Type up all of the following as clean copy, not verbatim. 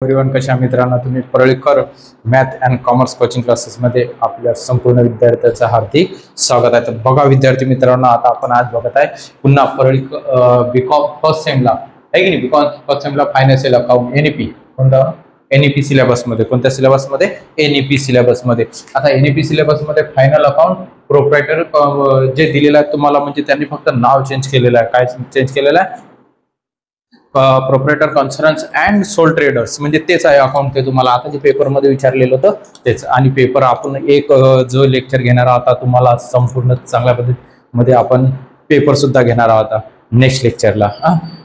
Everyone, कशा मित्रांनो तुम्ही Parlikar math and commerce coaching क्लासेसमध्ये आपल्या संपूर्ण विद्यार्थ्यांचं हार्दिक स्वागत आहे. तर बघा विद्यार्थी मित्रांनो, आता आपण आज बघत आहे पुन्हा परळीकर बीकॉम फर्स्ट सेमला आहे की नाही, बीकॉम फर्स्ट सेमला फायनान्शियल अकाउंट एनईपी कोणता एनईपी सिलेबसमध्ये, कोणत्या सिलेबसमध्ये एनईपी सिलेबसमध्ये. आता एनईपी सिलेबसमध्ये फायनल अकाउंट प्रोप्रायटर जे दिलेलं आहे तुम्हाला, म्हणजे त्यांनी फक्त नाव चेंज केलेलं आहे. काय चेंज केलेलं आहे? Proprietor concerns and sole traders, म्हणजे तेच आहे अकाउंट. ते तुम्हाला आता जे पेपरमध्ये विचारलेलं होतं तेच. आणि पेपर आपण एक जो लेक्चर घेणार आहोत तुम्हाला संपूर्ण चांगल्या पद्धतीमध्ये आपण पेपर सुद्धा घेणार आहोत नेक्स्ट लेक्चरला.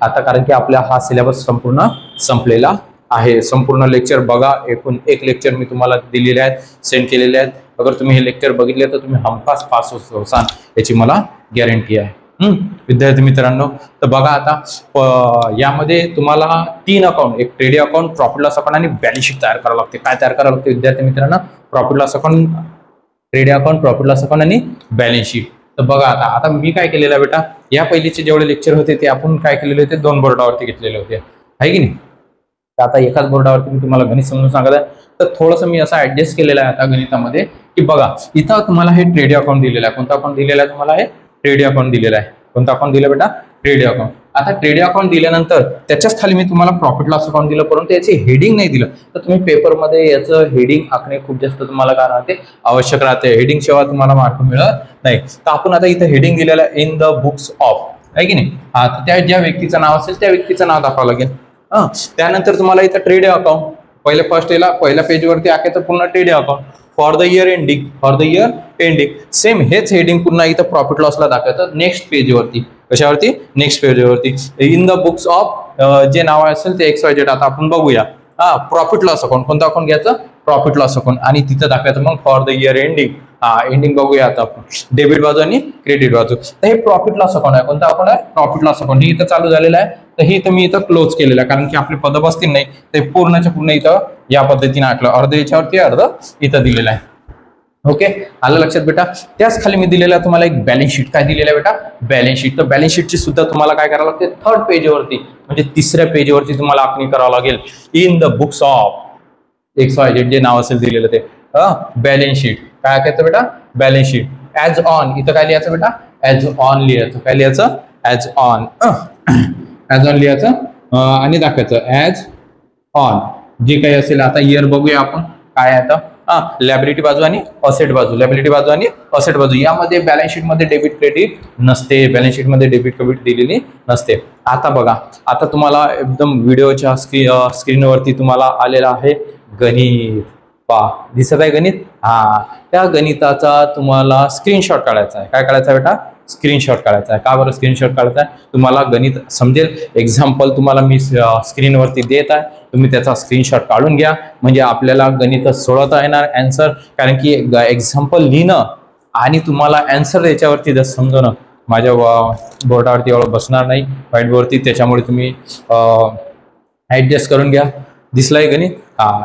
आता कारण की आपला हा सिलेबस संपूर्ण संपलेला आहे. संपूर्ण लेक्चर बघा, एकूण एक लेक्चर मी तुम्हाला दिलेले आहेत, सेंड केलेले आहेत. अगर तुम्ही हे लेक्चर बघितले तर तुम्ही हमखास पास होसाल याची मला गॅरंटी आहे. विद्यार्थी मित्रांनो, तर बघा आता यामध्ये तुम्हाला 3 अकाउंट, एक trading account, profit loss account आणि बॅलन्स शीट तयार करावं लागते. काय तयार करावं लागते विद्यार्थी मित्रांनो? Profit loss account, trading account, profit loss account आणि बॅलन्स शीट. तर बघा आता मी काय केलेलं बेटा, या पहिलेचे जेवढे लेक्चर होते ते आपण काय केलेले होते, 2 बोर्डावरती घेतलेले होते, आहे की नाही. तर आता एकाच बोर्डावरती मी तुम्हाला गणित समजून सांगत आहे. तर थोडंसं मी असं ऍडजस्ट केलेलं आहे आता गणितामध्ये, की बघा इथं तुम्हाला हे ट्रेडिंग अकाउंट दिलेलं आहे. कोणता अकाउंट दिलेला आहे तुम्हाला? हे ट्रेडिंग अकाउंट दिलेला आहे. कोणता अकाउंट दिलं बेटा? Trading account. आता ट्रेडिंग अकाउंट दिल्यानंतर त्याच्याच खाली मी तुम्हाला प्रॉफिट लॉस अकाउंट दिलं, परंतु याचे हेडिंग नाही दिलं. तर तुम्ही पेपरमध्ये याचं हेडिंग आखणे खूप जास्त तुम्हाला काय राहते, आवश्यक राहते. हेडिंग शिवाय तुम्हाला मार्क मिळत नाही. तर आपण आता इथं हेडिंग दिलेलं आहे इन द बुक्स ऑफ, आहे की नाही. तर त्या ज्या व्यक्तीचं नाव असेल त्या व्यक्तीचं नाव दाखवावं लागेल. त्यानंतर तुम्हाला इथं ट्रेडिंग अकाउंट पहिल्या पेजवरती आखायचं पूर्ण trading account for the year ending, same हेच हेडिंग पुन्हा इथं प्रॉफिट लॉसला दाखवायचं नेक्स्ट पेजवरती. कशावरती? नेक्स्ट पेजवरती इन द बुक्स ऑफ जे नाव असेल ते XYZ. आता आपण बघूया. प्रॉफिट लॉस अकाउंट, कोणतं अकाउंट घ्यायचं? Profit loss account. आणि तिथं दाखवायचं मग for the year ending. Ending बघूया आता आपण, डेबिट बाजू आणि क्रेडिट बाजू. तर हे प्रॉफिट लॉस अकाउंट आहे. कोणतं अकाउंट आहे? Profit loss account. हे इथं चालू झालेलं आहे. तर हे मी इथं क्लोज केलेलं आहे, कारण की आपले पद बसतील नाही. ते पूर्णच्या पूर्ण इथं या पद्धतीने आखलं, अर्ध याच्यावरती अर्ध इथं दिलेलं आहे. ओके, आलं लक्षात बेटा. त्याच खाली मी दिलेला तुम्हाला एक बॅलन्स शीट. काय दिलेलं आहे बेटा? Balance sheet. तर बॅलन्स शीटची सुद्धा तुम्हाला काय करावं लागते? 3rd पेजवरती, म्हणजे 3ऱ्या पेजवरती तुम्हाला आखणी करावं लागेल. In the books of XYZ जे नाव असेल दिलेलं ते बॅलन्स शीट. काय आखायचं बेटा? Balance sheet. ऍज ऑन, इथं काय लिहायचं बेटा? ऍज ऑन लिहायचं. काय लिहायचं? As on. ऍज ऑन लिहायचं आणि दाखवायचं ऍज ऑन जे काही असेल. आता इयर बघूया आपण काय आहे आता. लॅबिलिटी बाजू आणि असेट बाजू, लॅबिलिटी बाजू आणि असेट बाजू. यामध्ये बॅलन्स शीट मध्ये डेबिट क्रेडिट नसते, बॅलन्स शीट मध्ये डेबिट क्रेडिट दिलेली नसते. आता बघा, आता तुम्हाला एकदम व्हिडिओच्या स्क्रीनवरती तुम्हाला आलेला आहे गणित. दिसत आहे गणित? त्या गणिताचा तुम्हाला स्क्रीनशॉट काढायचा आहे. काय काढायचा बेटा? स्क्रीनशॉट काढायचा आहे. का बरं स्क्रीनशॉट काढायचा आहे? तुम्हाला गणित समजेल. एक्झाम्पल तुम्हाला मी स्क्रीनवरती देत आहे, तुम्ही त्याचा स्क्रीनशॉट काढून घ्या, म्हणजे आपल्याला गणित सोडवता येणार आन्सर. कारण की एक्झाम्पल लिहिणं आणि तुम्हाला आन्सर याच्यावरती जर समजणं माझ्या बोर्डावरती एवढं बसणार नाही, व्हाईट बोर्डवरती. त्याच्यामुळे तुम्ही ऍडजस्ट करून घ्या. दिसलाय गणित?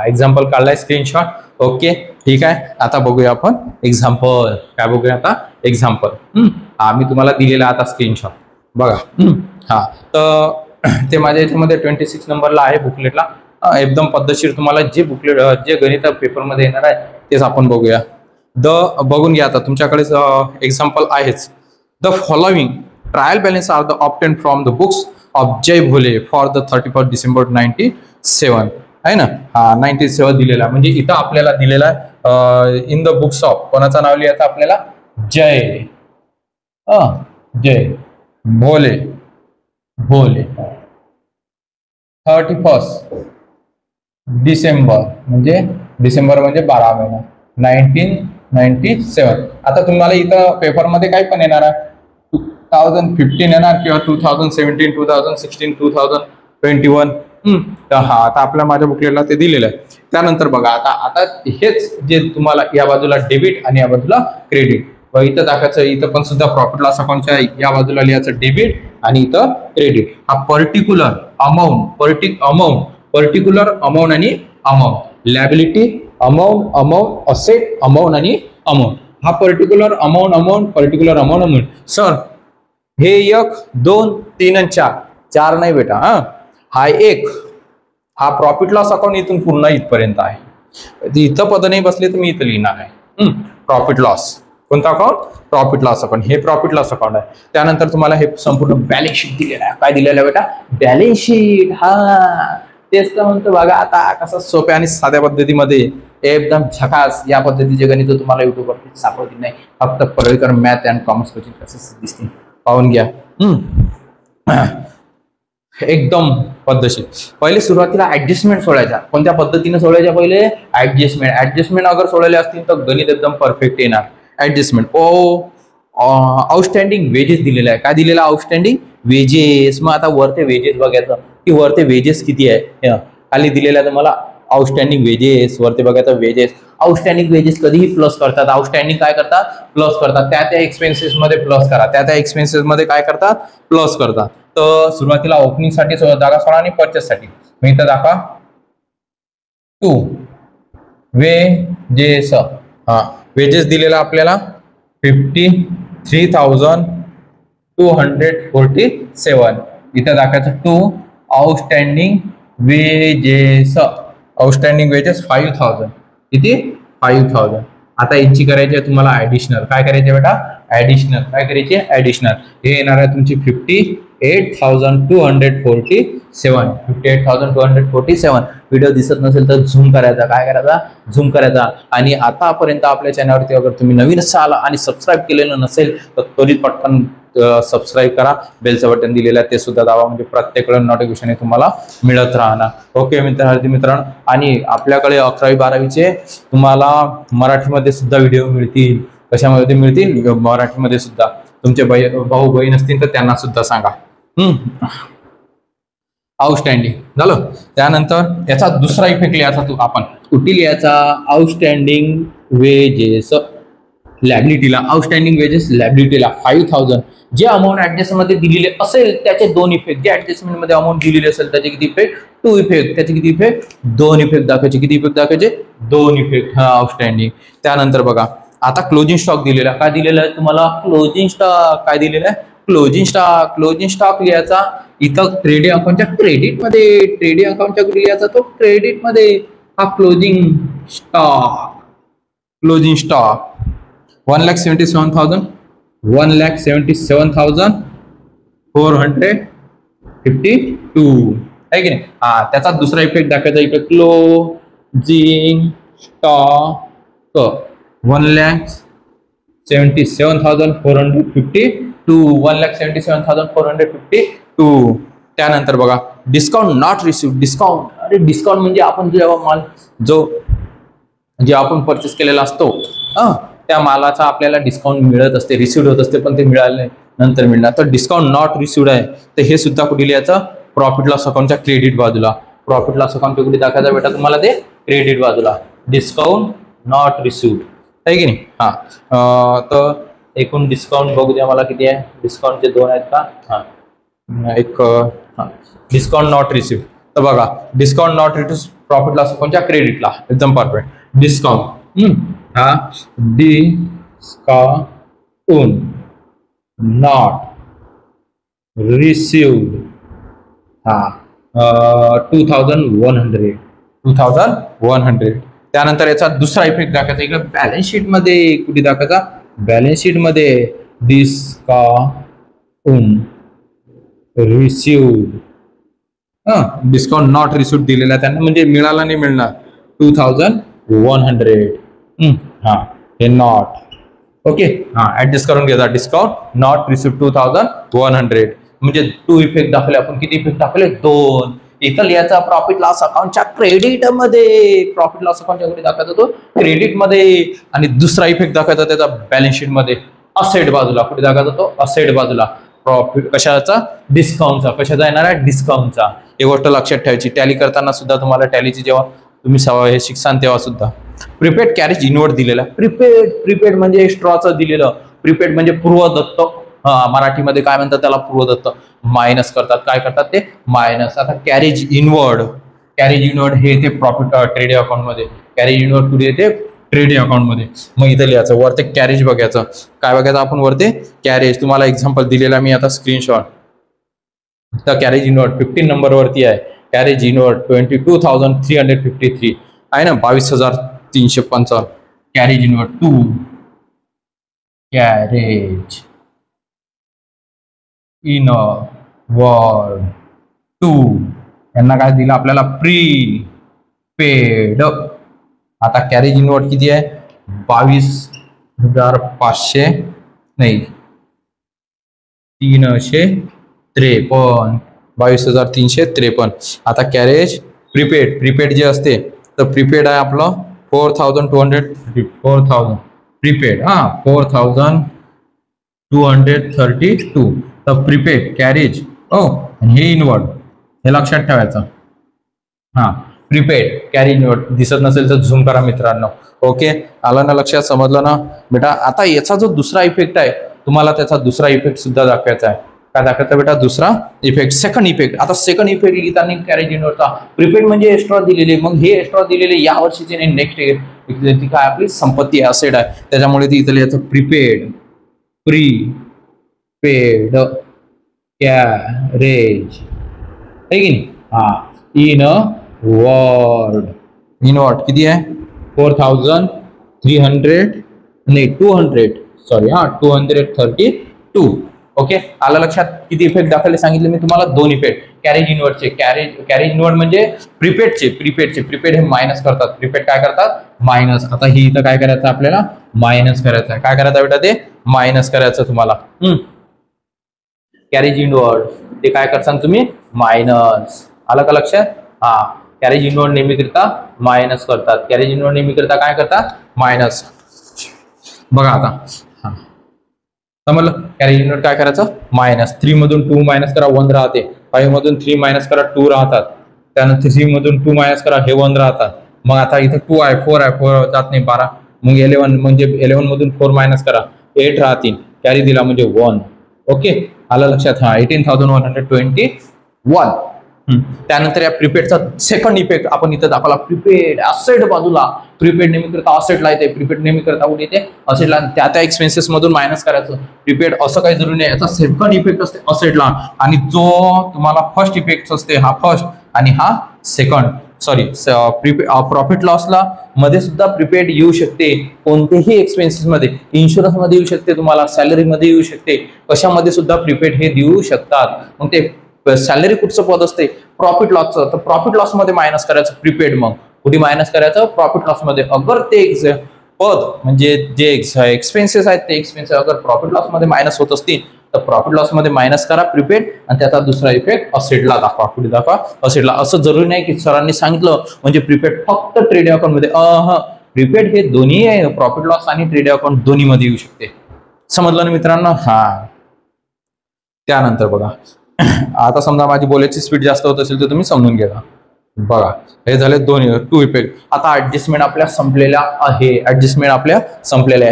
एक्झाम्पल काढलाय स्क्रीनशॉट. ओके, ठीक आहे. आता बघूया आपण एक्झाम्पल. काय बघूया आता? एक्झाम्पल. मी तुम्हाला दिलेला आता स्क्रीनशॉट बघा. तर ते माझ्या याच्यामध्ये 26 नंबरला आहे बुकलेटला. एकदम पद्धतशीर तुम्हाला जे बुकलेट जे गणित पेपरमध्ये येणार आहे तेच आपण बघूया. बघून घ्या. आता तुमच्याकडे एक्झाम्पल आहेच. The following trial balance are the obtain from the books of Jay Bhole for the 31 December 97 आहे ना. 97 दिलेला, म्हणजे इथं आपल्याला दिलेला आहे इन द बुक्स ऑफ. कोणाचं नाव लिहायचं आपल्याला? जय भोले 31 डिसेंबर म्हणजे 12 महिना 1997. आता तुम्हाला इथं पेपरमध्ये काय पण येणार आहे? 2015 येणार किंवा 2017, 2016, 2021. तर आता आपल्या माझ्या बुकलेटला ते दिलेलं आहे. त्यानंतर बघा आता हेच जे तुम्हाला या बाजूला डेबिट आणि या बाजूला क्रेडिट. इथं दाखवायचं, इथं पण सुद्धा प्रॉफिट लॉस अकाउंटच्या या बाजूला लिहायचं डेबिट आणि इथं क्रेडिट. हा पर्टिक्युलर अमाऊंट आणि amount, liability amount, asset amount आणि अमाऊंट. हा पर्टिक्युलर अमाऊंट. सर हे 1, 2, 3 आणि 4 नाही बेटा. हा 1, हा प्रॉफिट लॉस अकाउंट इथून पूर्ण इथपर्यंत आहे. इथं पद नाही बसले तर मी इथं लिहिणार आहे प्रॉफिट लॉस. कोणता अकाउंट? Profit loss account. हे प्रॉफिट लॉस अकाउंट आहे. त्यानंतर तुम्हाला हे संपूर्ण बॅलन्स शीट दिलेलं आहे. काय दिलेलं आहे बेटा? Balance sheet. हा तेच तर म्हणतो बघा आता कसं सोप्या आणि साध्या पद्धतीमध्ये एकदम झकास या पद्धतीचे गणित तुम्हाला युट्यूबवरती सापडतील नाही. फक्त Padalkar math and commerce coaching classes दिसतील. पाहून घ्या. एकदम पद्धतशीर. पहिले सुरुवातीला ऍडजस्टमेंट सोडायच्या. कोणत्या पद्धतीने सोडायच्या? पहिले ऍडजस्टमेंट अगर सोडले असतील तर गणित एकदम परफेक्ट येणार. ऍडजस्टमेंट. आउटस्टँडिंग वेजेस दिलेला आहे. काय दिलेला? Outstanding wedges. मग आता वरते वेजेस बघायचं की वरते वेजेस किती आहे. खाली दिलेला आहे तुम्हाला आउटस्टँडिंग वेजेस. वरती बघायचं वेजेस. आउटस्टँडिंग वेजेस कधीही प्लस करतात. आउटस्टँडिंग काय करतात? प्लस करतात. त्या एक्सपेन्सेस मध्ये प्लस करा. त्या एक्सपेन्सेस मध्ये काय करतात? प्लस करतात. तर सुरुवातीला ओपनिंग साठी जागा सोडा आणि परचेस साठी मी इथं दाखवा 2 वेजेस. हा वेजेस दिलेला आपल्याला 53,247. इथं दाखवायचं 2 आउटस्टँडिंग वेजेस. Outstanding wedges 5,000. किती? 5,000. आता यांची करायची आहे तुम्हाला ऍडिशनल. काय करायचे बेटा? ऍडिशनल. काय करायचे? ऍडिशनल. हे येणार आहे तुमची 58,247. 58,247. व्हिडिओ दिसत नसेल तर झूम करायचा. काय करायचा? झूम करायचा. आणि आतापर्यंत आपल्या चॅनलवरती अगर तुम्ही नवीन असाल आणि सबस्क्राईब केलेलं नसेल तर त्वरित पटकन सबस्क्राईब करा. बेलचं बटन दिलेलं आहे ते सुद्धा दाबा. म्हणजे प्रत्येक नोटिफिकेशन तुम्हाला मिळत राहणार. ओके मित्रांनो. आणि आपल्याकडे 11वी 12वीचे तुम्हाला मराठीमध्ये सुद्धा व्हिडिओ मिळतील. कशामध्ये मिळतील? मराठीमध्ये सुद्धा. तुमचे भाऊ बहीण असतील तर त्यांना सुद्धा सांगा. आउटस्टँडिंग झालं. त्यानंतर याचा दुसरा इफेक्ट लिहायचा आपण. कुठे लिहायचा? आउटस्टँडिंग वेजेस लॅबिलिटीला. आउटस्टँडिंग वेजेस लॅबिलिटीला 5,000. जे अमाऊंट ऍडजस्टमेंट मध्ये दिलेले असेल त्याचे 2 इफेक्ट. जे ऍडजस्टमेंट मध्ये अमाऊंट दिलेली असेल त्याचे किती इफेक्ट? 2 इफेक्ट. त्याचे किती इफेक्ट? 2 इफेक्ट दाखवायचे. किती इफेक्ट दाखवायचे? 2 इफेक्ट. हा आउटस्टँडिंग. त्यानंतर बघा आता क्लोजिंग स्टॉक दिलेला. काय दिलेला आहे तुम्हाला? Closing stock. काय दिलेला आहे? Closing stock. क्लोजिंग स्टॉक लिहायचा इथं ट्रेडिंग अकाउंटच्या क्रेडिट मध्ये. ट्रेडिंग अकाउंटच्या लिहायचा तो क्रेडिट मध्ये. हा क्लोजिंग स्टॉक. Closing stock 1,77,000. 1,77,452 आहे की नाही? हा त्याचा दुसरा इफेक्ट दाखवायचा इकडे. Closing stock 1,77,452. 1,77,452. त्यानंतर बघा डिस्काउंट नॉट रिसिव्ह. डिस्काउंट. अरे डिस्काउंट म्हणजे आपण जेव्हा माल जे आपण परचेस केलेला असतो त्या मालाचा आपल्याला डिस्काउंट मिळत असते. रिसिव्ह होत असते पण ते मिळाले नंतर मिळणार. तर डिस्काउंट नॉट रिसिव्ड आहे तर हे सुद्धा कुठे लिहायचं? प्रॉफिट लॉस अकाउंटच्या क्रेडिट बाजूला. प्रॉफिट लॉस अकाउंट कुठे दाखवायचा बेटा तुम्हाला? ते क्रेडिट बाजूला. डिस्काउंट नॉट रिसिव्ड आहे की नाही? हा तर एकूण डिस्काउंट बघू द्या मला किती आहे. डिस्काउंटचे 2 आहेत का? हा एक डिस्काउंट नॉट रिसिव्ड. तर बघा discount not received profit loss अकाउंटच्या क्रेडिटला. एकदम परफेक्ट. डिस्काउंट हा डिस्काउंट नॉट रिसिव्ड हा 2,100. 2,100. त्यानंतर याचा दुसरा इफेक्ट दाखवायचा इकडे बॅलन्स शीट मध्ये. कुठे दाखवायचा? बॅलन्स शीट मध्ये. Discount received. Discount not received दिलेला त्यांना म्हणजे मिळाला नाही मिळणार. 2,100. हा हे नॉट. ओके. हा ऍडजस्ट करून घ्यायचा. डिस्काउंट नॉट रिसिव्ड 2,100 म्हणजे 2 इफेक्ट दाखवले आपण. किती इफेक्ट दाखवले? 2. इथं लिहायचा प्रॉफिट लॉस अकाउंटच्या क्रेडिट मध्ये. प्रॉफिट लॉस अकाउंटच्या कडे दाखवायचा तो क्रेडिट मध्ये. आणि दुसरा इफेक्ट दाखवायचा त्याचा बॅलन्स शीट मध्ये असेट बाजूला. कुठे दाखवायचा तो? असेट बाजूला. प्रॉफिट कशाचा? डिस्काउंटचा. कशाचा येणार आहे? डिस्काउंटचा. ही गोष्ट लक्षात ठेवायची. टॅली करताना सुद्धा तुम्हाला टॅलीची जेव्हा तुम्ही हे शिक्षण तेव्हा सुद्धा. प्रिपेड कॅरेज इनवर्ड दिलेला. प्रिपेड म्हणजे एक्स्ट्राचं दिलेलं. प्रिपेड म्हणजे पूर्वदत्त. मराठीमध्ये काय म्हणतात त्याला? पूर्वदत्त. मायनस करतात. काय करतात ते? मायनस. आता कॅरेज इनवर्ड. कॅरेज इनवर्ड हे येते प्रॉफिट ट्रेडिंग अकाउंट मध्ये. कॅरेज इनवर्ड कुठे येते? ट्रेडिंग अकाउंट मध्ये. मग इथं लिहायचं वरते कॅरेज बघायचं. काय बघायचं आपण वरते? कॅरेज. तुम्हाला एक्झाम्पल दिलेला मी आता स्क्रीनशॉट. तर कॅरेज इनवर्ड 15 नंबर वरती आहे. कॅरेज इनवर्ड 22,353 आहे ना, 22,355 carriage inward to carriage inward to यांना काय दिलं आपल्याला प्रीपेड. आता कॅरेज इनवर्ड किती आहे 22,500 नाही 353 22,353. आता कॅरेज प्रीपेड जे असते तर प्रीपेड आहे आपलं 4,200 प्रीपेड 4,232. तर प्रीपेड कॅरेज हे इनवर्ड हे लक्षात ठेवायचं. प्रीपेड कॅरेज इनवर्ड दिसत नसेल तर झूम करा मित्रांनो. ओके, आलं ना लक्षात, समजलं ना बेटा. आता याचा जो दुसरा इफेक्ट आहे तुम्हाला त्याचा दुसरा इफेक्ट सुद्धा दाखवायचा आहे. काय दाखवायचा बेटा दुसरा इफेक्ट, सेकंड इफेक्ट. आता सेकंड इफेक्ट लिहिताना कॅरेज इनवर्डचा प्रीपेड म्हणजे एक्स्ट्रा दिलेले, मग हे एक्स्ट्रा दिलेले या वर्षीचे नेक्स्ट ती काय आपली संपत्ती असेट आहे त्याच्यामुळे ती इथं याचं प्रीपेड कॅरेज आहे की नाही. इनवर्ड किती आहे 232. ओके, आलं लक्षात. किती इफेक्ट दाखवले सांगितले मी तुम्हाला, दोन इफेक्ट कॅरेज इनवर्डचे. कॅरेज इनवर्ड म्हणजे प्रीपेड हे मायनस करतात. प्रीपेड काय करतात मायनस. आता ही इथं काय करायचं आपल्याला मायनस करायचं आहे. काय करायचं बेटा ते मायनस करायचं तुम्हाला. कॅरेज इनवर्ड ते काय करसान तुम्ही मायनस. आलं का लक्षात. कॅरेज इनवर्ड नेहमीकरिता मायनस करतात. कॅरेज इनवर्ड नेहमीकरिता काय करतात मायनस. बघा आता समजलं. कॅरेज इनवर्ड काय करायचं मायनस. 3 मधून 2 मायनस करा 1 राहते. 5 मधून 3 मायनस करा 2 राहतात. त्यानंतर 3 मधून 2 मायनस करा हे 1 राहतात. मग आता इथे 2 आहे 4 आहे 4 जात नाही 12. मग 11 म्हणजे 11 मधून 4 मायनस करा 8 राहतील. कॅरी दिला म्हणजे 1. ओके, आलं लक्षात. 18,121. त्यानंतर या प्रीपेडचा सेकंड इफेक्ट आपण इथं दाखवला. प्रीपेड असेट बाजूला. प्रीपेड नेहमी करता असेटला येते. प्रीपेड नेहमी करता कुठे येते असेटला. त्या एक्सपेन्सेस मधून मायनस करायचं. प्रीपेड असं काही जरुरी नाही. याचा सेकंड इफेक्ट असते असेटला आणि जो तुम्हाला फर्स्ट इफेक्ट असते हा फर्स्ट आणि हा सेकंड. सॉरी प्रॉफिट लॉसला मध्ये सुद्धा प्रीपेड येऊ शकते. कोणतेही एक्सपेन्सेस मध्ये, इन्शुरन्स मध्ये येऊ शकते, तुम्हाला सॅलरी मध्ये येऊ शकते, कशामध्ये सुद्धा प्रीपेड हे देऊ शकतात. मग ते सॅलरी कुठचं पद असते प्रॉफिट लॉसचं, तर प्रॉफिट लॉस मध्ये मायनस करायचं प्रीपेड. मग कुठे मायनस करायचं प्रॉफिट लॉस मध्ये. अगर ते पद म्हणजे जे एक्सपेन्सेस आहेत ते एक्सपेन्सेस अगर प्रॉफिट लॉस मध्ये मायनस होत असतील तर प्रॉफिट लॉस मध्ये मायनस करा प्रीपेड आणि त्याचा दुसरा इफेक्ट असेटला दाखवा. कुठे दाखवा असेटला. असं जरुरी नाही की सरांनी सांगितलं म्हणजे प्रीपेड फक्त ट्रेडिंग अकाउंट मध्ये. प्रीपेड हे दोन्ही प्रॉफिट लॉस आणि ट्रेडिंग अकाउंट दोन्ही मध्ये येऊ शकते. समजलं ना मित्रांनो. त्यानंतर बघा आता समजा माझी बोलायची स्पीड जास्त होत असेल तर तुम्ही समजून घ्या. बघा हे झाले दोन्ही 2 इफेक्ट. आता ऍडजस्टमेंट आपल्या संपलेल्या आहे.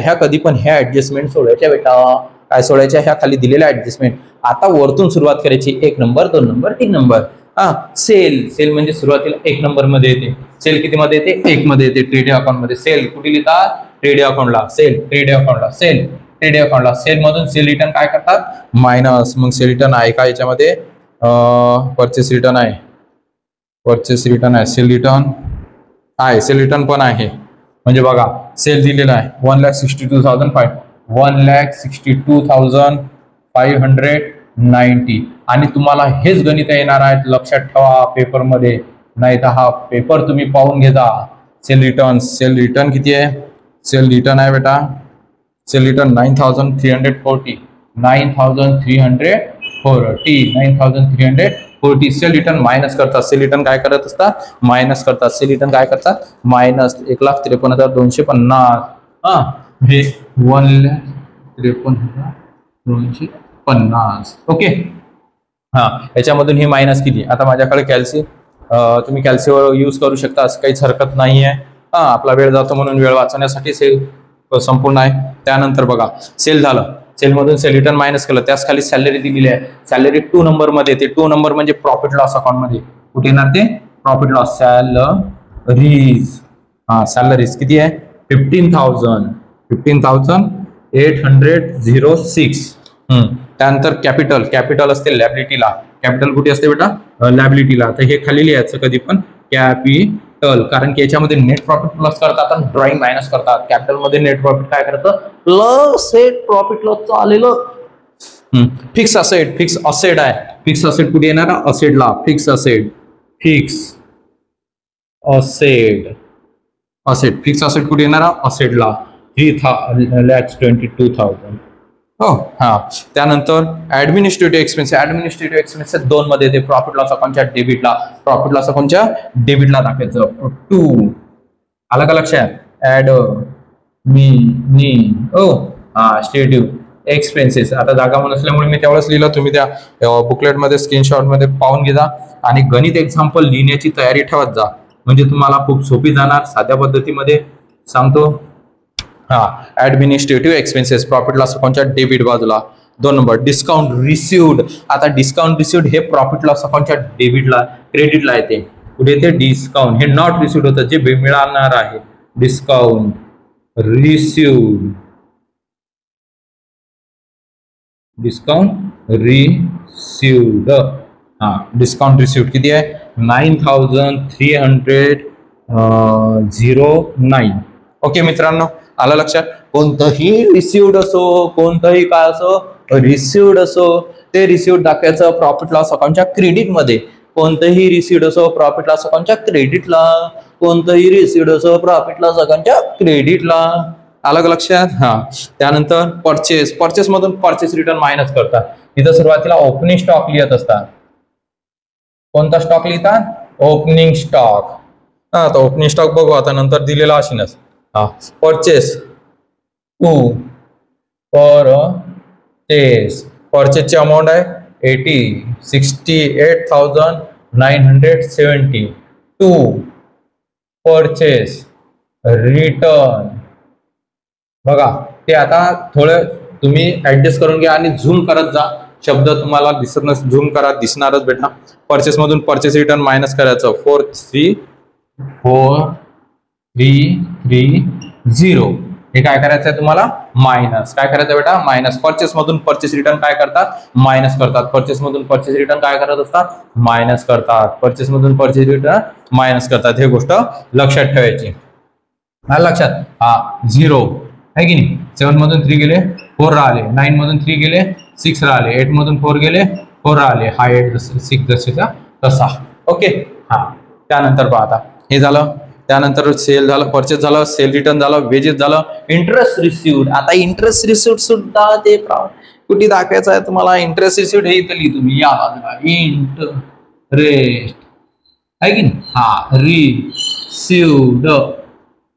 ह्या कधी पण ह्या ऍडजस्टमेंट सोडायच्या बेटा. काय सोडायच्या ह्या खाली दिलेल्या ऍडजस्टमेंट. आता वरतून सुरुवात करायची 1 नंबर 2 नंबर 3 नंबर. सेल म्हणजे सुरुवातीला 1 नंबर मध्ये येते. सेल किती मध्ये येते 1 मध्ये येते. ट्रेडिंग अकाउंट मध्ये सेल कुठे लिहितात ट्रेडिंग अकाउंटला. ट्रेडिंग अकाउंटला सेल मधून सेल रिटर्न काय करतात मायनस. मग सेल रिटर्न आहे का याच्यामध्ये परचेस रिटर्न आहे. सेल रिटर्न पण आहे. म्हणजे बघा सेल दिलेला आहे 1,62,590 आणि तुम्हाला हेच गणित येणार आहेत. लक्षात ठेवा पेपर मध्ये, नाही तर हा पेपर तुम्ही पाहून घेता. सेल रिटर्न किती आहे. सेल रिटर्न आहे बेटा. Sale return 9,340. 9,340. Sale return minus करतात. सेल रिटर्न काय करत असतात मायनस करतात. सेल रिटर्न काय करतात मायनस 1,53,250. हे 1,53,250. ओके. याच्यामधून ही मायनस किती. आता माझ्याकडे तुम्ही कॅल्सीवर यूज करू शकता, असं काहीच हरकत नाहीये. आपला वेळ जातो म्हणून वेळ वाचवण्यासाठी सेल संपूर्ण आहे. त्यानंतर बघा सेल झालं. सेल मधून सेल रिटर्न मायनस केलं. त्याच खाली सॅलरी दिलेली आहे. सॅलरी 2 नंबर मध्ये येते. 2 नंबर म्हणजे प्रॉफिट लॉस अकाउंट मध्ये. कुठे येणार ते प्रॉफिट लॉस सॅलरीज किती आहे 15,806. त्यानंतर कॅपिटल असते लॅबिलिटीला. कॅपिटल कुठे असते बेटा? लायबिलिटीला. तर हे खाली लिहायचं कधी पण कॅपिटल, कारण की याच्यामध्ये नेट प्रॉफिट प्लस करतात आणि ड्रॉइंग मायनस करतात. कॅपिटल मध्ये नेट प्रॉफिट काय करतं? प्लस नेट प्रॉफिटला चाललेलं. फिक्स असेट, फिक्स असेट आहे. फिक्स असेट कुठे येणार? असेटला. Fix asset, fix asset, asset fix asset कुठे येणार? असेटला. 3,22,000. हो हा. त्यानंतर ऍडमिनिस्ट्रेटिव्ह एक्सपेन्स. ऍडमिनिस्ट्रेटिव्ह एक्सपेन्स 2 मध्ये ते प्रॉफिट लॉस अकाउंटच्या डेबिटला, प्रॉफिट लॉस अकाउंटच्या डेबिटला टाकायचं. 2 आलं का लक्षात? Administrative expenses. आता जागा नसल्यामुळे मी तेवढंच लिहिलं. तुम्ही त्या बुकलेट मध्ये स्क्रीनशॉट मध्ये पाहून घ्या आणि गणित एक्झाम्पल लिहिण्याची तयारी ठेवत जा, म्हणजे तुम्हाला खूप सोपी जाणार. साध्या पद्धतीमध्ये सांगतो. हा, ऍडमिनिस्ट्रेटिव्ह एक्सपेन्सेस प्रॉफिट लॉस अकाउंटच्या डेबिट बाजूला. 2 नंबर डिस्काउंट रिसिव्ड. आता डिस्काउंट रिसिव्ड हे प्रॉफिट लॉस अकाउंटच्या डेबिटला, क्रेडिटला येते. कुठे येते? डिस्काउंट. हे नॉट रिसिव्ड होतं, जे मिळणार आहे. Discount received, discount received. हा, डिस्काउंट रिसिव्ड किती आहे? 9,309. ओके मित्रांनो, आलं लक्षात? कोणतंही रिसिव्ड असो, कोणतंही काय असो, रिसिव्ड असो, ते रिसिव्ड दाखवायचं प्रॉफिट लॉस अकाउंटच्या क्रेडिट मध्ये. कोणतंही रिसिव्ड असो प्रॉफिट लॉस अकाउंटच्या क्रेडिटला, कोणतंही रिसिव्ड असो प्रॉफिट लॉस अकाउंटच्या क्रेडिटला. आलं का लक्षात? हा. त्यानंतर परचेस. परचेस मधून परचेस रिटर्न मायनस करतात. इथं सुरुवातीला ओपनिंग स्टॉक लिहित असतात. कोणता स्टॉक लिहितात? Opening stock. हा, तर ओपनिंग स्टॉक बघू आता नंतर दिलेला असेलच. हा, परचेस 2 परचेस. परचेसची अमाऊंट आहे 68,970. 2 परचेस रिटर्न. बघा, ते आता थोडं तुम्ही ऍडजस्ट करून घ्या आणि झूम करत जा. शब्द तुम्हाला दिसत नस, झूम करा, दिसणारच बेटा. परचेस मधून परचेस रिटर्न मायनस करायचं. 4,3,3,0. हे काय करायचं आहे तुम्हाला? मायनस. काय करायचं बेटा? मायनस. परचेस मधून परचेस रिटर्न काय करतात? मायनस करतात. परचेस मधून परचेस रिटर्न काय करत असतात? मायनस करतात. परचेस मधून परचेस रिटर्न मायनस करतात. हे गोष्ट लक्षात ठेवायची. लक्षात? हा, 0 आहे की नाही? 7 मधून 3 गेले 4 राहिले. 9 मधून 3 गेले 6 राहिले. 8 मधून 4 गेले 4 राहिले. हा 8 6 जसेचा तसा. ओके. हा, त्यानंतर पहा आता हे झालं. त्यानंतर सेल झालं, परचेस झालं, सेल रिटर्न झालं, वेजेस झालं, इंटरेस्ट रिसिव्ड. आता इंटरेस्ट रिसिव्ड सुद्धा ते कुठे दाखवायचं आहे तुम्हाला? इंटरेस्ट रिसिव्ड हे इथं लिहि तुम्ही या बाजूला. इंटरेस्ट आहे की नाही? हा, रिसिव्ड.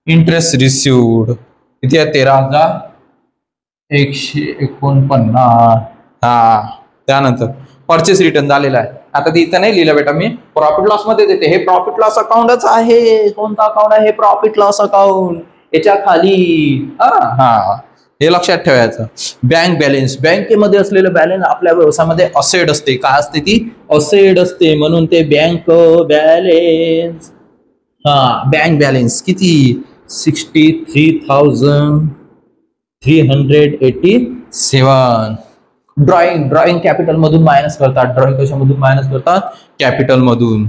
इंटरेस्ट रिसिव्ड किती आहे? 13,149. हा, त्यानंतर परचेस रिटर्न झालेला आहे. आता ते इथं नाही लिहिलं बेटा मी, प्रॉफिट लॉस मध्ये देते. हे प्रॉफिट लॉस अकाउंटच आहे. कोणता अकाउंट आहे? हे प्रॉफिट लॉस अकाउंट. याच्या खाली हा, हे लक्षात ठेवायचं. Bank balance. बँकेमध्ये असलेलं बॅलन्स आपल्या व्यवसायामध्ये असेट असते. काय असते ती? असेट असते. म्हणून ते बँक बॅलन्स. हा, बँक बॅलन्स किती? 63,387. ड्रॉइंग कॅपिटल मधून मायनस करतात. ड्रॉइंग कशामधून मायनस करतात? कॅपिटल मधून.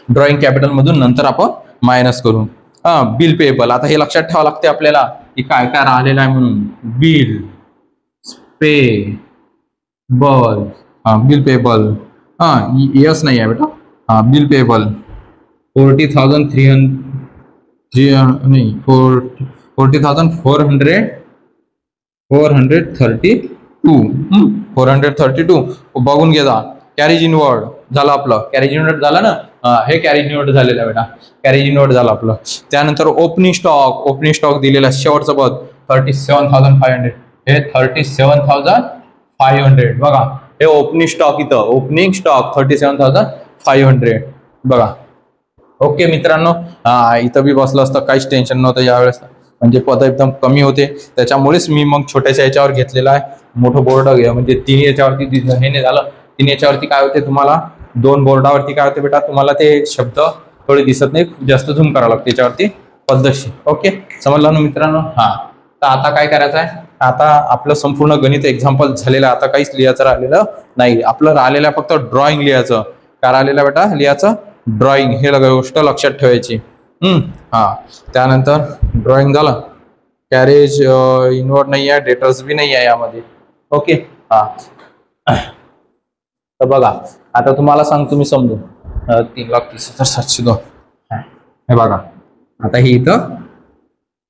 ड्रॉइंग कॅपिटल मधून नंतर आपण मायनस करू. हा, बिल पेबल. आता हे लक्षात ठेवावं लागते आपल्याला की काय काय राहिलेलं आहे म्हणून. Bill payable. हा, बिल पेबल. हा, यस नाही आहे बेटा. हा, बिल पेबल 40,432. बघून घे जा. कॅरेज इनवर्ड झालं आपलं. कॅरेज इनवर्ड झालं ना? हे कॅरेज इनवर्ड झालेलं आहे बेटा. कॅरेज इनवर्ड झालं आपलं. त्यानंतर ओपनिंग स्टॉक. ओपनिंग स्टॉक दिलेला शेवटचं पद 37,500. हे 37,500. बघा, हे ओपनिंग स्टॉक इथं. Opening stock 37,500. बघा. ओके मित्रांनो, इथं बी बसलं असतं काहीच टेन्शन नव्हतं यावेळेस, म्हणजे पद एकदम कमी होते. त्याच्यामुळेच मी मग छोट्याशा याच्यावर घेतलेला आहे. मोठं बोर्ड घ्या म्हणजे 3 याच्यावरती हे नाही झालं. 3 याच्यावरती काय होते तुम्हाला? 2 बोर्डावरती काय होते बेटा? तुम्हाला ते शब्द थोडे दिसत नाही, जास्त झूम करावं लागतं त्याच्यावरती पद्धतशीर. ओके, समजलं ना मित्रांनो? हा, तर आता काय करायचं आहे? आता आपलं संपूर्ण गणित एक्झाम्पल झालेलं, आता काहीच लिहायचं राहिलेलं नाही. आपलं राहिलेलं फक्त ड्रॉइंग लिहायचं. काय राहिलेलं बेटा लिहायचं? ड्रॉइंग. हे गोष्ट लक्षात ठेवायची. हा, त्यानंतर ड्रॉइंग झालं. कॅरेज इन्व्हॉल्व नाही आहे, डेटर्स बी नाही आहे यामध्ये. ओके. हा, तर बघा आता तुम्हाला सांगतो मी समजून. 3,30,702. हे बघा आता हे इथं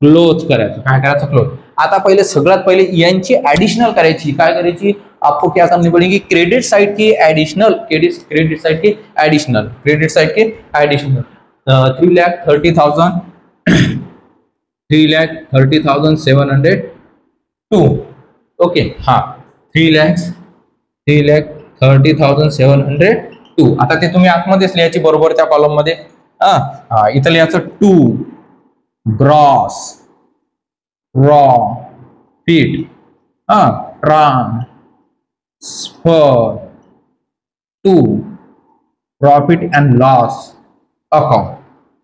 क्लोज करायचं. काय करायचं? क्लोज. आता पहिले सगळ्यात पहिले यांची ऍडिशनल करायची. काय करायची? आपको क्या करनी पड़ेगी? क्रेडिट साइड की एडिशनल, क्रेडिट साइड की एडिशनल, क्रेडिट साइड की एडिशनल 3,30,000 3,30,702. ओके. हा, 3,30,702. आता ते तुम्ही आतमध्येच लिहायची बरोबर त्या कॉलम मध्ये. हा, इथं लिहायचं 2 gross profit transfer to profit and loss account.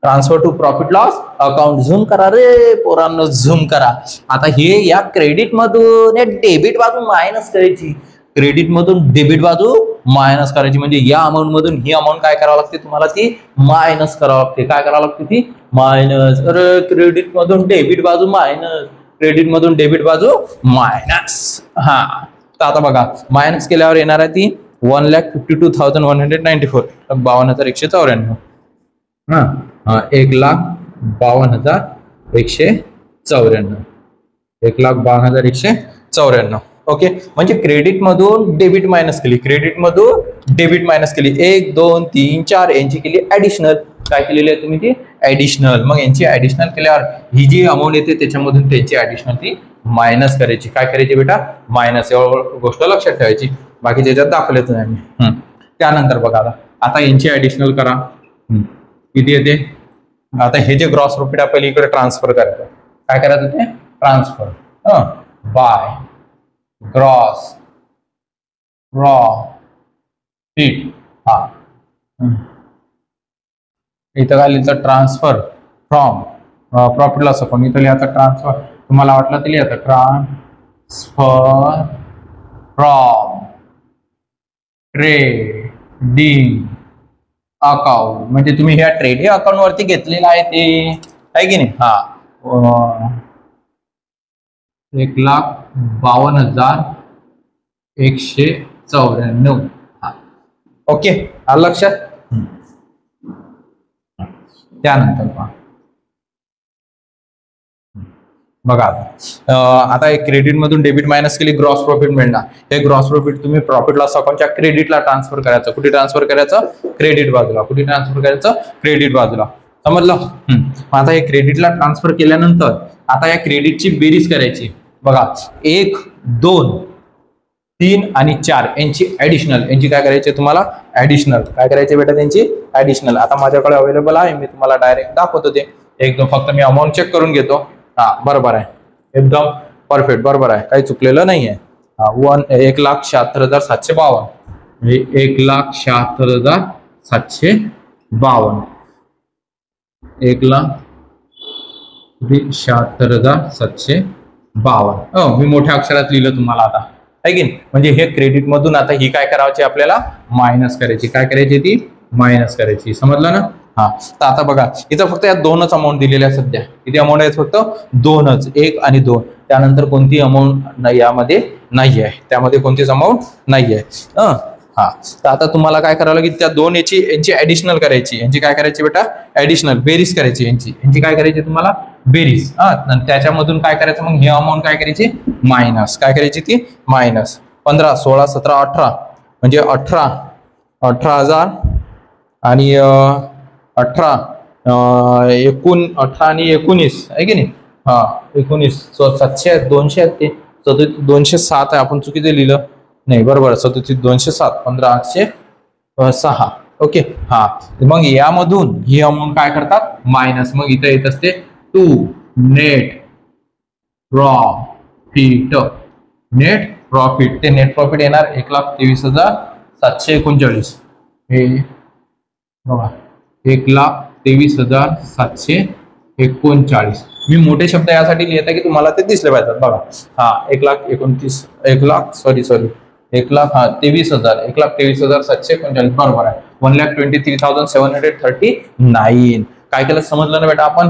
Transfer to profit loss account. Zoom करा रे पोरांनो, झूम करा. आता हे या क्रेडिट मधून डेबिट बाजू मायनस करायची. क्रेडिट मधून डेबिट बाजू मायनस करायची. म्हणजे या अमाऊंट मधून ही अमाऊंट काय करावं लागते तुम्हाला? ती मायनस करावं लागते. काय करावं लागते? ती मायनस. अरे क्रेडिट मधून डेबिट बाजू मायनस, क्रेडिट मधून डेबिट बाजू मायनस. हा, तर आता बघा मायनस केल्यावर येणार आहे ती 1,52,194. 52,194. हा, 1,52,194. 1,52,194. ओके. म्हणजे क्रेडिट मधून डेबिट मायनस केली, क्रेडिट मधून डेबिट मायनस केली. 1, 2, 3, 4 यांची केली ऍडिशनल. काय केलेली आहे तुम्ही? ती ऍडिशनल. मग यांची ऍडिशनल केल्यावर ही जी अमाऊंट येते त्याच्यामधून त्यांची ऍडिशनल ती मायनस करायची. काय करायची बेटा? मायनस. एवढं गोष्ट लक्षात ठेवायची. बाकी त्याच्यात दाखवलेच नाही आम्ही. त्यानंतर बघा आता यांची ऍडिशनल करा. किती येते? आता हे जे ग्रॉस प्रॉफिट आपण इकडे ट्रान्सफर करायचं. काय करायचं? ते ट्रान्सफर बाय ग्रॉस प्रॉफिट. हा, इथं काय लिहिलं? Transfer from profit loss account. इथं लिहायचं ट्रान्सफर. तुम्हाला वाटलं ते लिहायचं ट्रान्सफर फ्रॉम ट्रेडिंग अकाउंट. म्हणजे तुम्ही ह्या ट्रेडिंग अकाउंट वरती घेतलेलं आहे ते, आहे की नाही? हा, 1,52,194. ओके, आलं लक्षात? त्यानंतर बघा आता एक क्रेडिट मधून डेबिट मायनस केली, ग्रॉस प्रॉफिट मिळणार. हे ग्रॉस प्रॉफिट तुम्ही प्रॉफिट लॉस अकाउंटच्या क्रेडिटला ट्रान्सफर करायचं. कुठे ट्रान्सफर करायचं? क्रेडिट बाजूला. कुठे ट्रान्सफर करायचं? क्रेडिट बाजूला. समजलं? आता हे क्रेडिटला ट्रान्सफर केल्यानंतर आता या क्रेडिटची बेरीज करायची. बघा 1, 2, 3 आणि 4 यांची ऍडिशनल. यांची काय करायची तुम्हाला? ऍडिशनल. काय करायचे बेटा? त्यांची ऍडिशनल. आता माझ्याकडे अवेलेबल आहे, मी तुम्हाला डायरेक्ट दाखवतो ते. एकदम फक्त मी अमाऊंट चेक करून घेतो. हा, बरोबर आहे, एकदम परफेक्ट बरोबर आहे, काही चुकलेलं नाहीये. 1,76,752 म्हणजे 1,76,752. 1,76,752. मी मोठ्या अक्षरात लिहिलं तुम्हाला आता, आहे की नाही? म्हणजे हे क्रेडिट मधून आता ही काय करायची? आपल्याला मायनस करायची. काय करायची? ती मायनस करायची. समजलं ना? हा, तर आता बघा इथं फक्त या 2च अमाऊंट दिलेल्या सध्या. किती अमाऊंट आहेत? फक्त 2च, 1 आणि 2. त्यानंतर कोणती अमाऊंट यामध्ये नाही आहे, त्यामध्ये कोणतीच अमाऊंट नाही आहे. हा, तर आता तुम्हाला काय करावं लागेल? त्या 2 यांची ऍडिशनल करायची. यांची काय करायची बेटा? ऍडिशनल बेरीज करायची. यांची काय करायची तुम्हाला? बेरीज. त्याच्यामधून काय करायचं? मग ही अमाऊंट काय करायची? मायनस. काय करायची? ती मायनस. 15, 16, 17, 18 म्हणजे 18,000 आणि 18 आणि 19 आहे की नाही? हा, 19 700 आहेत, 200 आहेत, ते 207 आहे. आपण चुकीचं लिहिलं नाही, बरोबर. 207 15,806. ओके. हा, मग यामधून ही अमाऊंट काय करतात? मायनस. मग इथं येत असते 2 नेट प्रॉफिट. नेट प्रॉफिट, ते नेट प्रॉफिट येणार 1,23,739. हे बघा 1,23,739. 39. मी मोठे शब्द यासाठी लिहित आहे की तुम्हाला ते दिसले पाहिजेत. बघा, हा 1,29,000, 1,00,000 सॉरी 1,23,000, 1,23,739 बरोबर आहे. 1,23,739. काय केलं समजलं ना बेटा? आपण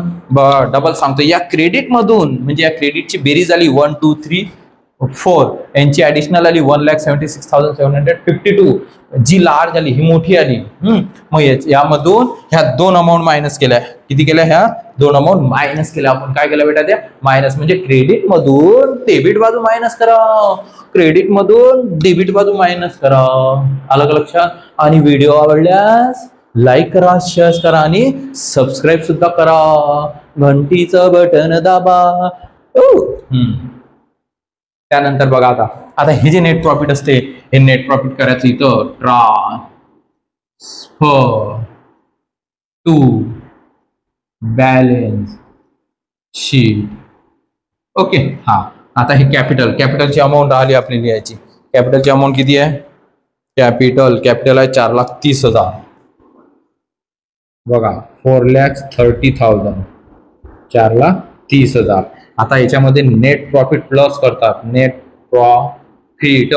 डबल सांगतो. या क्रेडिट मधून, म्हणजे या क्रेडिटची बेरीज आली 1 2 3 4, यांची ऍडिशनल आली 1,76,752. जी लार्ज आली ही मोठी आली. मग यामधून ह्या दोन अमाऊंट मायनस केल्या. किती केल्या? ह्या दोन अमाऊंट मायनस केल्या. आपण काय केलं बेटा? त्या मायनस म्हणजे क्रेडिट मधून डेबिट बाजू मायनस करा, क्रेडिट मधून डेबिट बाजू मायनस करा. अलग लक्षात? आणि व्हिडिओ आवडल्यास लाईक करा, शेअर करा आणि सबस्क्राईब सुद्धा करा. घंटीचं बटन दाबा. त्यानंतर बघा, आता हे जे नेट प्रॉफिट असते, हे नेट प्रॉफिट करायचं इथं transfer to balance sheet. Okay. हा, आता हे कॅपिटलची अमाऊंट आली आपली लिहायची. कॅपिटलची अमाऊंट किती आहे? कॅपिटल आहे 4,30,000. बघा, 4,30,000, 4,30,000. आता याच्यामध्ये नेट प्रॉफिट प्लस करतात. नेट प्रॉफिट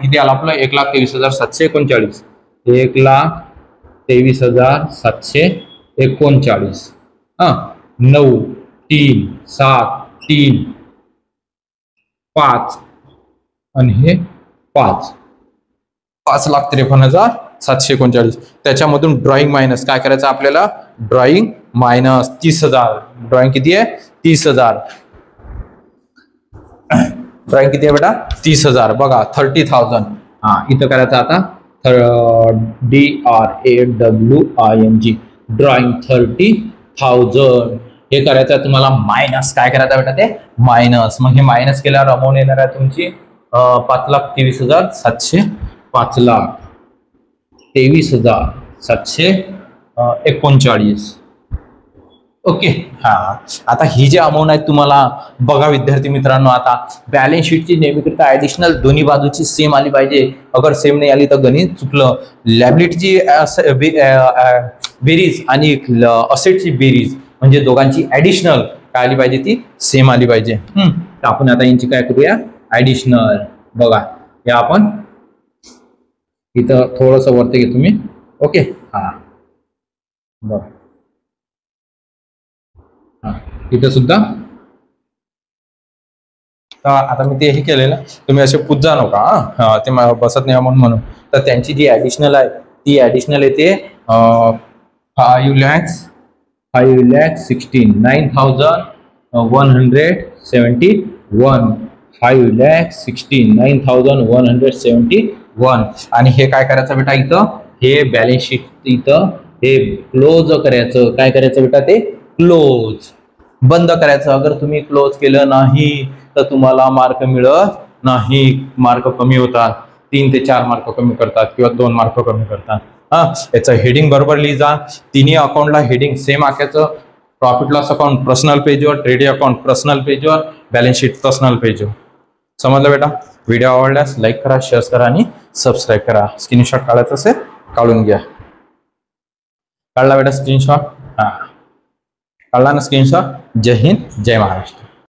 किती आला आपलं? 1,23,739. 1,23,739. 9 3 7 3 5 आणि हे 5,53,739. त्याच्यामधून ड्रॉइंग मायनस काय करायचं आपल्याला? Drawing minus 30,000. ड्रॉइंग किती आहे? 30,000. ड्रॉइंग किती आहे बेटा? 30,000. बघा, 30,000. इथं करायचं आता DRAWING ड्रॉइंग 30,000. हे करायचं तुम्हाला मायनस. काय करायचं बेटा? ते मायनस. मग हे मायनस केल्यावर अमाऊंट येणार आहे तुमची 5,23,700, 5,23,739. ओके. आता ही जी अमाऊंट आहे तुम्हाला बघा विद्यार्थी मित्रांनो, आता बॅलन्स शीटची नेहमीकरिता ऍडिशनल दोन्ही बाजूची सेम आली पाहिजे. अगर सेम नाही आली तर गणित चुकलं. लॅबिलिटीची बेरीज आणि असेटची बेरीज म्हणजे दोघांची ऍडिशनल काय आली पाहिजे? ती सेम आली पाहिजे. तर आपण आता यांची काय करूया? ऍडिशनल. बघा, या आपण इथं थोडस वरती घेतो मी. ओके. बघा, इथं सुद्धा. आता मी ते हे केलेलं, तुम्ही असे पुजा नका. ते बसत नाही म्हणून. तर त्यांची जी ऍडिशनल आहे ती ऍडिशनल येते 5,69,171. 5,69,171. आणि हे काय करायचं बेटा? इथं हे बॅलन्स शीट इथं हे क्लोज करायचं. काय करायचं बेटा? ते क्लोज, बंद करायचं. अगर तुम्ही क्लोज केलं नाही तर तुम्हाला मार्क मिळत नाही. मार्क कमी होतात. 3 ते 4 मार्क कमी करतात किंवा 2 मार्क कमी करतात. याचं हेडिंग बरोबर लिहिजा. तिन्ही अकाउंटला हेडिंग सेम आखायचं. प्रॉफिट लॉस अकाउंट पर्सनल पेजवर, ट्रेडिंग अकाउंट पर्सनल पेजवर, बॅलन्स शीट पर्सनल पेजवर. समजलं बेटा? व्हिडिओ आवडल्यास लाईक करा, शेअर करा आणि सबस्क्राईब करा. स्क्रीनशॉट काढायचं असेल काढून घ्या. काढला बेटा स्क्रीनशॉट? काढला ना स्क्रीनशॉट? जय हिंद, जय महाराष्ट्र.